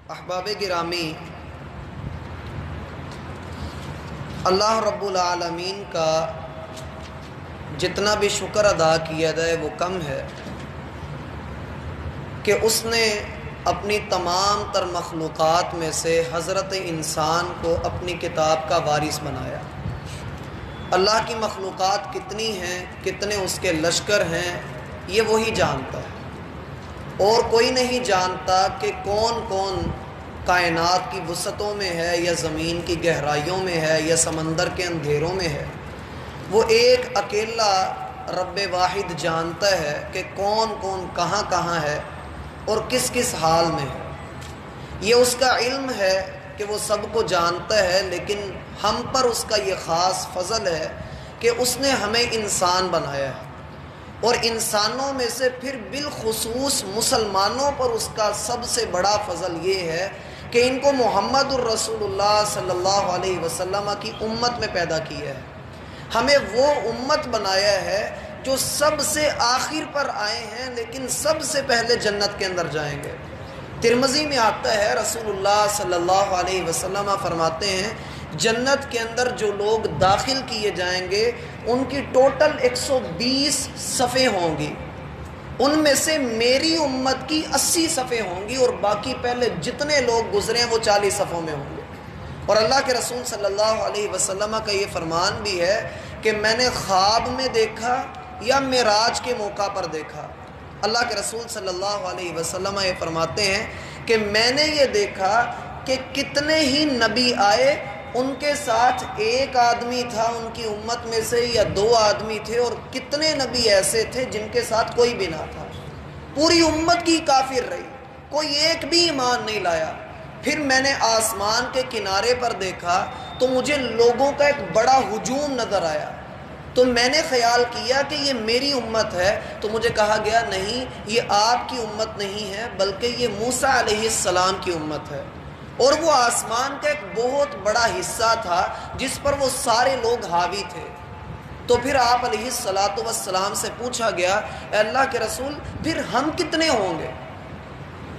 احباب گرامی، اللہ رب العالمین کا جتنا بھی شکر ادا کیا جائے وہ کم ہے کہ اس نے اپنی تمام تر مخلوقات میں سے حضرت انسان کو اپنی کتاب کا وارث بنایا۔ اللہ کی مخلوقات کتنی ہیں، کتنے اس کے لشکر ہیں، یہ وہی جانتا ہے، اور کوئی نہیں جانتا کہ کون کون کائنات کی وسعتوں میں ہے، یا زمین کی گہرائیوں میں ہے، یا سمندر کے اندھیروں میں ہے۔ وہ ایک اکیلا رب واحد جانتا ہے کہ کون کون کہاں کہاں ہے اور کس کس حال میں ہے۔ یہ اس کا علم ہے کہ وہ سب کو جانتا ہے، لیکن ہم پر اس کا یہ خاص فضل ہے کہ اس نے ہمیں انسان بنایا ہے، اور انسانوں میں سے پھر بالخصوص مسلمانوں پر اس کا سب سے بڑا فضل یہ ہے کہ ان کو محمد الرسول اللہ صلی اللہ علیہ وسلم کی امت میں پیدا کیا ہے۔ ہمیں وہ امت بنایا ہے جو سب سے آخر پر آئے ہیں، لیکن سب سے پہلے جنت کے اندر جائیں گے۔ ترمذی میں آتا ہے، رسول اللہ صلی اللہ علیہ وسلم فرماتے ہیں جنت کے اندر جو لوگ داخل کیے جائیں گے ان کی ٹوٹل 120 صفیں ہوں گی، ان میں سے میری امت کی 80 صفیں ہوں گی، اور باقی پہلے جتنے لوگ گزرے ہیں وہ 40 صفوں میں ہوں گے۔ اور اللہ کے رسول صلی اللہ علیہ وسلم کا یہ فرمان بھی ہے کہ میں نے خواب میں دیکھا یا معراج کے موقع پر دیکھا۔ اللہ کے رسول صلی اللہ علیہ وسلم یہ فرماتے ہیں کہ میں نے یہ دیکھا کہ کتنے ہی نبی آئے، ان کے ساتھ ایک آدمی تھا ان کی امت میں سے، یا 2 آدمی تھے، اور کتنے نبی ایسے تھے جن کے ساتھ کوئی بھی نہ تھا۔ پوری امت کی کافر رہی، کوئی ایک بھی ایمان نہیں لایا۔ پھر میں نے آسمان کے کنارے پر دیکھا تو مجھے لوگوں کا ایک بڑا ہجوم نظر آیا، تو میں نے خیال کیا کہ یہ میری امت ہے، تو مجھے کہا گیا نہیں، یہ آپ کی امت نہیں ہے، بلکہ یہ موسیٰ علیہ السلام کی امت ہے۔ اور وہ آسمان کا ایک بہت بڑا حصہ تھا جس پر وہ سارے لوگ حاوی تھے۔ تو پھر آپ علیہ السلام سے پوچھا گیا، اے اللہ کے رسول پھر ہم کتنے ہوں گے،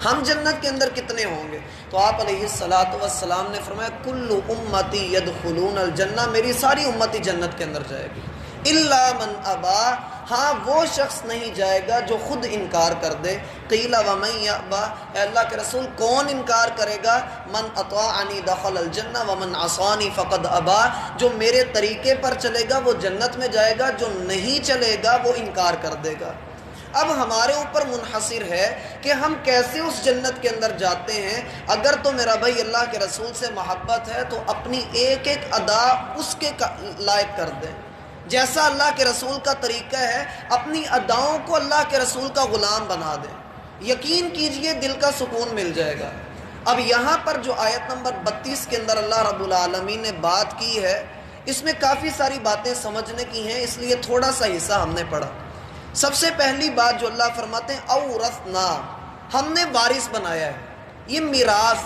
ہم جنت کے اندر کتنے ہوں گے؟ تو آپ علیہ السلام نے فرمایا کل امتی یدخلون الجنہ، میری ساری امتی جنت کے اندر جائے گی، الا من ابا، ہاں وہ شخص نہیں جائے گا جو خود انکار کر دے۔ قیل ومن یأبا، اے اللہ کے رسول کون انکار کرے گا؟ من اطاعنی دخل الجنہ ومن عصانی فقد ابا، جو میرے طریقے پر چلے گا وہ جنت میں جائے گا، جو نہیں چلے گا وہ انکار کر دے گا۔ اب ہمارے اوپر منحصر ہے کہ ہم کیسے اس جنت کے اندر جاتے ہیں۔ اگر تو میرا بھائی اللہ کے رسول سے محبت ہے تو اپنی ایک ایک ادا اس کے لائق کر دیں، جیسا اللہ کے رسول کا طریقہ ہے اپنی اداؤں کو اللہ کے رسول کا غلام بنا دیں، یقین کیجئے دل کا سکون مل جائے گا۔ اب یہاں پر جو آیت نمبر 32 کے اندر اللہ رب العالمین نے بات کی ہے، اس میں کافی ساری باتیں سمجھنے کی ہیں، اس لیے تھوڑا سا حصہ ہم نے پڑھا۔ سب سے پہلی بات جو اللہ فرماتے ہیں اورثنا، ہم نے وارث بنایا ہے۔ یہ میراث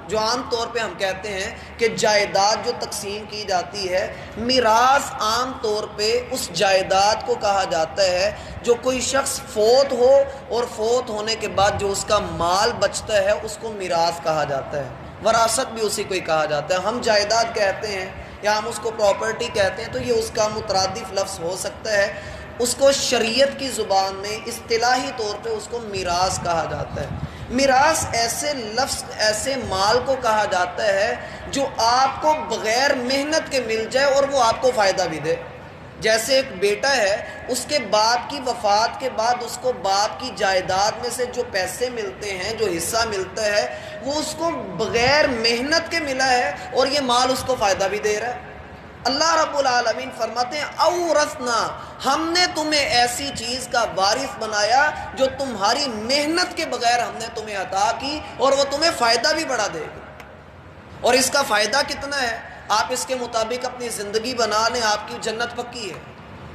جو عام طور پہ ہم کہتے ہیں کہ جائیداد جو تقسیم کی جاتی ہے، میراث عام طور پہ اس جائیداد کو کہا جاتا ہے جو کوئی شخص فوت ہو اور فوت ہونے کے بعد جو اس کا مال بچتا ہے اس کو میراث کہا جاتا ہے۔ وراثت بھی اسی کو ہی کہا جاتا ہے۔ ہم جائیداد کہتے ہیں یا ہم اس کو پراپرٹی کہتے ہیں، تو یہ اس کا مترادف لفظ ہو سکتا ہے۔ اس کو شریعت کی زبان میں اصطلاحی طور پہ اس کو میراث کہا جاتا ہے۔ میراث ایسے لفظ، ایسے مال کو کہا جاتا ہے جو آپ کو بغیر محنت کے مل جائے اور وہ آپ کو فائدہ بھی دے۔ جیسے ایک بیٹا ہے، اس کے باپ کی وفات کے بعد اس کو باپ کی جائیداد میں سے جو پیسے ملتے ہیں، جو حصہ ملتا ہے، وہ اس کو بغیر محنت کے ملا ہے، اور یہ مال اس کو فائدہ بھی دے رہا ہے۔ اللہ رب العالمین فرماتے ہیں اورثنا، ہم نے تمہیں ایسی چیز کا وارث بنایا جو تمہاری محنت کے بغیر ہم نے تمہیں عطا کی، اور وہ تمہیں فائدہ بھی بڑا دے گی۔ اور اس کا فائدہ کتنا ہے؟ آپ اس کے مطابق اپنی زندگی بنا لیں، آپ کی جنت پکی ہے۔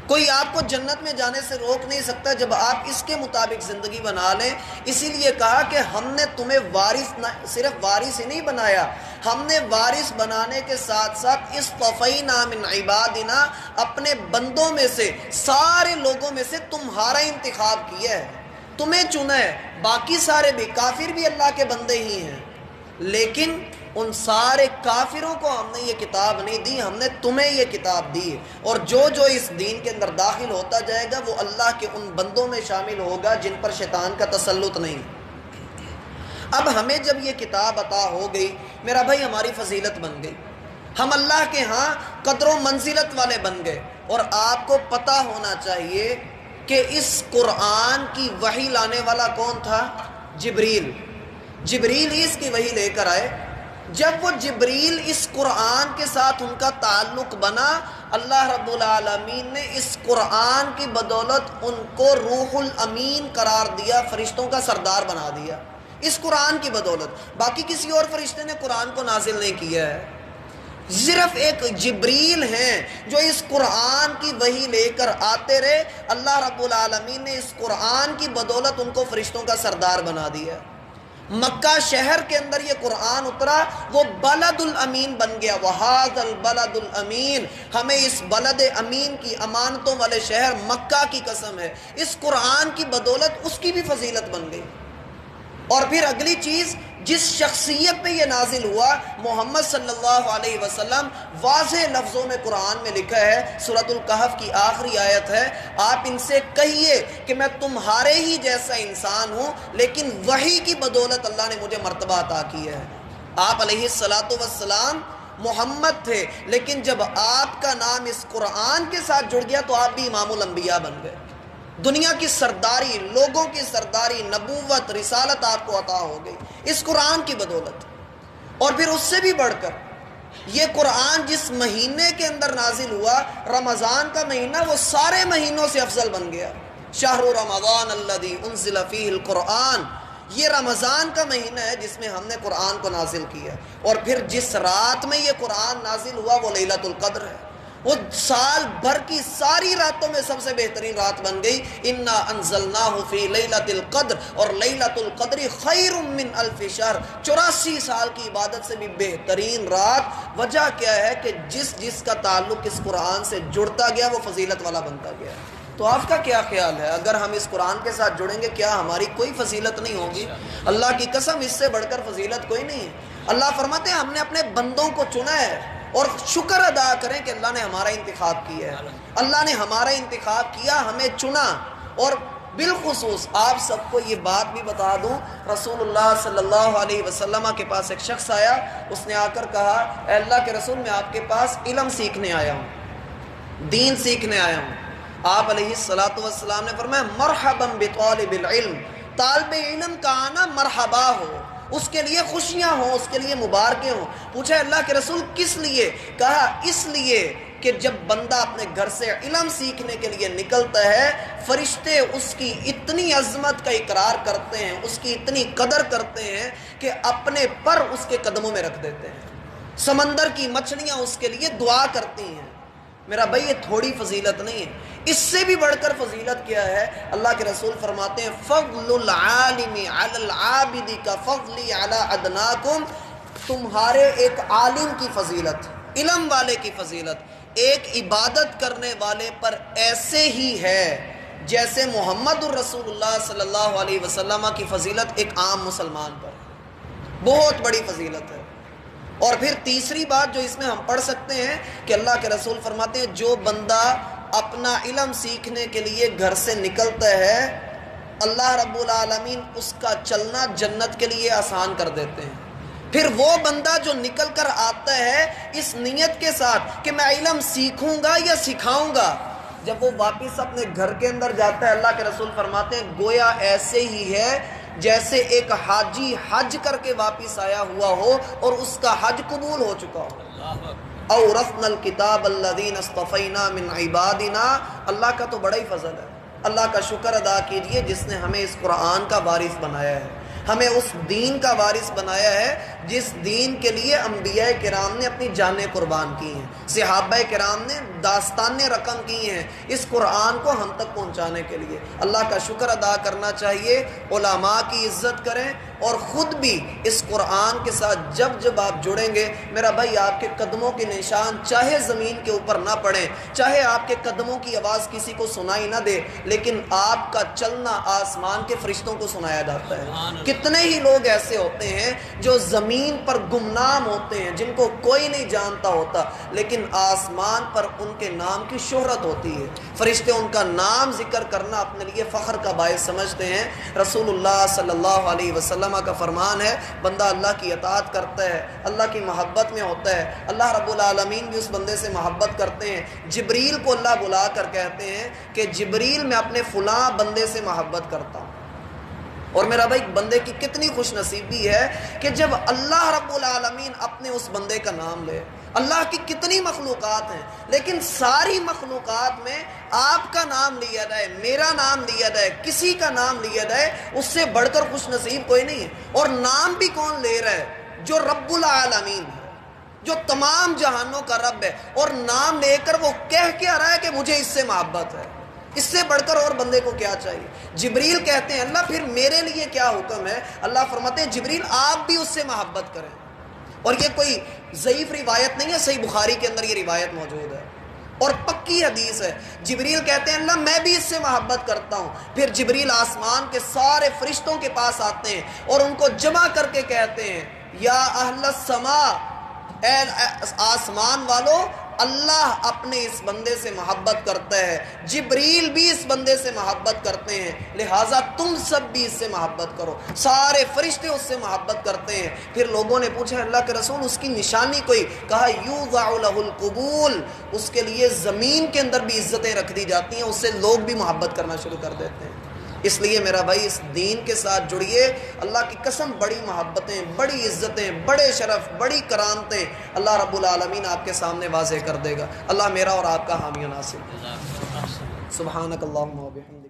کوئی آپ کو جنت میں جانے سے روک نہیں سکتا جب آپ اس کے مطابق زندگی بنا لیں۔ اسی لیے کہا کہ ہم نے تمہیں وارث، صرف وارث ہی نہیں بنایا، ہم نے وارث بنانے کے ساتھ ساتھ اصطفینا من عبادنا، اپنے بندوں میں سے، سارے لوگوں میں سے تمہارا انتخاب کیا ہے، تمہیں چنا ہے۔ باقی سارے بھی کافر بھی اللہ کے بندے ہی ہیں، لیکن ان سارے کافروں کو ہم نے یہ کتاب نہیں دی، ہم نے تمہیں یہ کتاب دی ہے، اور جو جو اس دین کے اندر داخل ہوتا جائے گا وہ اللہ کے ان بندوں میں شامل ہوگا جن پر شیطان کا تسلط نہیں۔ اب ہمیں جب یہ کتاب عطا ہو گئی میرا بھائی، ہماری فضیلت بن گئی، ہم اللہ کے ہاں قدر و منزلت والے بن گئے۔ اور آپ کو پتہ ہونا چاہیے کہ اس قرآن کی وحی لانے والا کون تھا؟ جبریل۔ جبریل ہی اس کی وحی لے کر آئے۔ جب وہ جبریل اس قرآن کے ساتھ ان کا تعلق بنا، اللہ رب العالمین نے اس قرآن کی بدولت ان کو روح الامین قرار دیا، فرشتوں کا سردار بنا دیا اس قرآن کی بدولت۔ باقی کسی اور فرشتے نے قرآن کو نازل نہیں کیا ہے، صرف ایک جبریل ہیں جو اس قرآن کی وحی لے کر آتے رہے۔ اللہ رب العالمین نے اس قرآن کی بدولت ان کو فرشتوں کا سردار بنا دیا۔ مکہ شہر کے اندر یہ قرآن اترا، وہ بلد الامین بن گیا۔ وَهَذَا الْبَلَدُ الْأَمِينَ، ہمیں اس بلد امین کی، امانتوں والے شہر مکہ کی قسم ہے۔ اس قرآن کی بدولت اس کی بھی فضیلت بن گئی۔ اور پھر اگلی چیز، جس شخصیت پہ یہ نازل ہوا، محمد صلی اللہ علیہ وسلم، واضح لفظوں میں قرآن میں لکھا ہے، سورۃ الکہف کی آخری آیت ہے، آپ ان سے کہیے کہ میں تمہارے ہی جیسا انسان ہوں، لیکن وحی کی بدولت اللہ نے مجھے مرتبہ عطا کی ہے۔ آپ علیہ السلام محمد تھے، لیکن جب آپ کا نام اس قرآن کے ساتھ جڑ گیا تو آپ بھی امام الانبیاء بن گئے۔ دنیا کی سرداری، لوگوں کی سرداری، نبوت، رسالت آپ کو عطا ہو گئی اس قرآن کی بدولت۔ اور پھر اس سے بھی بڑھ کر یہ قرآن جس مہینے کے اندر نازل ہوا، رمضان کا مہینہ، وہ سارے مہینوں سے افضل بن گیا۔ شہر رمضان الذی انزل فیہ القرآن، یہ رمضان کا مہینہ ہے جس میں ہم نے قرآن کو نازل کیا۔ اور پھر جس رات میں یہ قرآن نازل ہوا وہ لیلۃ القدر ہے، وہ سال بھر کی ساری راتوں میں سب سے بہترین رات بن گئی۔ انا انزلناہ فی لیلۃ القدر، اور لیلۃ القدر خیر من الف شہر، 84 سال کی عبادت سے بھی بہترین رات۔ وجہ کیا ہے کہ جس کا تعلق اس قرآن سے جڑتا گیا وہ فضیلت والا بنتا گیا۔ تو آپ کا کیا خیال ہے، اگر ہم اس قرآن کے ساتھ جڑیں گے کیا ہماری کوئی فضیلت نہیں ہوگی؟ اللہ کی قسم اس سے بڑھ کر فضیلت کوئی نہیں ہے۔ اللہ فرماتے ہیں ہم نے اپنے بندوں کو چنا ہے، اور شکر ادا کریں کہ اللہ نے ہمارا انتخاب کیا ہے۔ اللہ نے ہمارا انتخاب کیا، ہمیں چنا۔ اور بالخصوص آپ سب کو یہ بات بھی بتا دوں، رسول اللہ صلی اللہ علیہ وسلم کے پاس ایک شخص آیا، اس نے آ کر کہا اے اللہ کے رسول، میں آپ کے پاس علم سیکھنے آیا ہوں، دین سیکھنے آیا ہوں۔ آپ علیہ السلام نے فرمایا مرحبا بطالب العلم، طالب علم کا آنا مرحبا ہو، اس کے لیے خوشیاں ہوں، اس کے لیے مبارکیں ہوں۔ پوچھا اللہ کے رسول کس لیے؟ کہا اس لیے کہ جب بندہ اپنے گھر سے علم سیکھنے کے لیے نکلتا ہے، فرشتے اس کی اتنی عظمت کا اقرار کرتے ہیں، اس کی اتنی قدر کرتے ہیں کہ اپنے پر اس کے قدموں میں رکھ دیتے ہیں۔ سمندر کی مچھلیاں اس کے لیے دعا کرتی ہیں۔ میرا بھائی یہ تھوڑی فضیلت نہیں ہے، اس سے بھی بڑھ کر فضیلت کیا ہے؟ اللہ کے رسول فرماتے ہیں فضل العالم علی العابد کا فضلی علی ادناکم، تمہارے ایک عالم کی فضیلت، علم والے کی فضیلت ایک عبادت کرنے والے پر ایسے ہی ہے جیسے محمد الرسول اللہ صلی اللہ علیہ وسلم کی فضیلت ایک عام مسلمان پر، بہت بڑی فضیلت ہے۔ اور پھر تیسری بات جو اس میں ہم پڑھ سکتے ہیں کہ اللہ کے رسول فرماتے ہیں جو بندہ اپنا علم سیکھنے کے لیے گھر سے نکلتا ہے، اللہ رب العالمین اس کا چلنا جنت کے لیے آسان کر دیتے ہیں۔ پھر وہ بندہ جو نکل کر آتا ہے اس نیت کے ساتھ کہ میں علم سیکھوں گا یا سکھاؤں گا، جب وہ واپس اپنے گھر کے اندر جاتا ہے، اللہ کے رسول فرماتے ہیں گویا ایسے ہی ہے جیسے ایک حاجی حج کر کے واپس آیا ہوا ہو اور اس کا حج قبول ہو چکا ہو۔ اورثنا الکتاب الذین اصطفینا من عبادنا، اللہ کا تو بڑا ہی فضل ہے۔ اللہ کا شکر ادا کیجئے جس نے ہمیں اس قرآن کا وارث بنایا ہے، ہمیں اس دین کا وارث بنایا ہے جس دین کے لیے انبیاء کرام نے اپنی جانیں قربان کی ہیں، صحابہ کرام نے داستانیں رقم کی ہیں اس قرآن کو ہم تک پہنچانے کے لیے۔ اللہ کا شکر ادا کرنا چاہیے، علماء کی عزت کریں، اور خود بھی اس قرآن کے ساتھ جب آپ جڑیں گے میرا بھائی، آپ کے قدموں کے نشان چاہے زمین کے اوپر نہ پڑیں، چاہے آپ کے قدموں کی آواز کسی کو سنائی نہ دے، لیکن آپ کا چلنا آسمان کے فرشتوں کو سنایا جاتا ہے۔ کتنے ہی لوگ ایسے ہوتے ہیں جو زمین پر گمنام ہوتے ہیں، جن کو کوئی نہیں جانتا ہوتا، لیکن آسمان پر ان کے نام کی شہرت ہوتی ہے، فرشتے ان کا نام ذکر کرنا اپنے لیے فخر کا باعث سمجھتے ہیں۔ رسول اللہ صلی اللہ علیہ وسلم کا فرمان ہے، بندہ اللہ کی اطاعت کرتا ہے، اللہ کی محبت میں ہوتا ہے، اللہ رب العالمین بھی اس بندے سے محبت کرتے ہیں۔ جبریل کو اللہ بلا کر کہتے ہیں کہ جبریل میں اپنے فلاں بندے سے محبت کرتا ہوں۔ اور میرا بھائی، بندے کی کتنی خوش نصیبی ہے کہ جب اللہ رب العالمین اپنے اس بندے کا نام لے۔ اللہ کی کتنی مخلوقات ہیں، لیکن ساری مخلوقات میں آپ کا نام لیا جائے، میرا نام لیا جائے، کسی کا نام لیا جائے، اس سے بڑھ کر خوش نصیب کوئی نہیں ہے۔ اور نام بھی کون لے رہا ہے؟ جو رب العالمین ہے، جو تمام جہانوں کا رب ہے، اور نام لے کر وہ کہہ کے آ رہا ہے کہ مجھے اس سے محبت ہے۔ اس سے بڑھ کر اور بندے کو کیا چاہیے؟ جبریل کہتے ہیں اللہ پھر میرے لیے کیا حکم ہے؟ اللہ فرماتے ہیں جبریل آپ بھی اس سے محبت کریں۔ اور یہ کوئی ضعیف روایت نہیں ہے، صحیح بخاری کے اندر یہ روایت موجود ہے اور پکی حدیث ہے۔ جبریل کہتے ہیں اللہ میں بھی اس سے محبت کرتا ہوں۔ پھر جبریل آسمان کے سارے فرشتوں کے پاس آتے ہیں اور ان کو جمع کر کے کہتے ہیں یا اہل السماء، اے آسمان والو، اللہ اپنے اس بندے سے محبت کرتا ہے، جبریل بھی اس بندے سے محبت کرتے ہیں، لہٰذا تم سب بھی اس سے محبت کرو۔ سارے فرشتے اس سے محبت کرتے ہیں۔ پھر لوگوں نے پوچھا اللہ کے رسول اس کی نشانی کوئی؟ کہا یوضع لہ القبول، اس کے لیے زمین کے اندر بھی عزتیں رکھ دی جاتی ہیں، اس سے لوگ بھی محبت کرنا شروع کر دیتے ہیں۔ اس لیے میرا بھائی اس دین کے ساتھ جڑیے، اللہ کی قسم بڑی محبتیں، بڑی عزتیں، بڑے شرف، بڑی کرامتیں اللہ رب العالمین آپ کے سامنے واضح کر دے گا۔ اللہ میرا اور آپ کا حامی و ناصر۔ سبحانک اللہم و بحمدک۔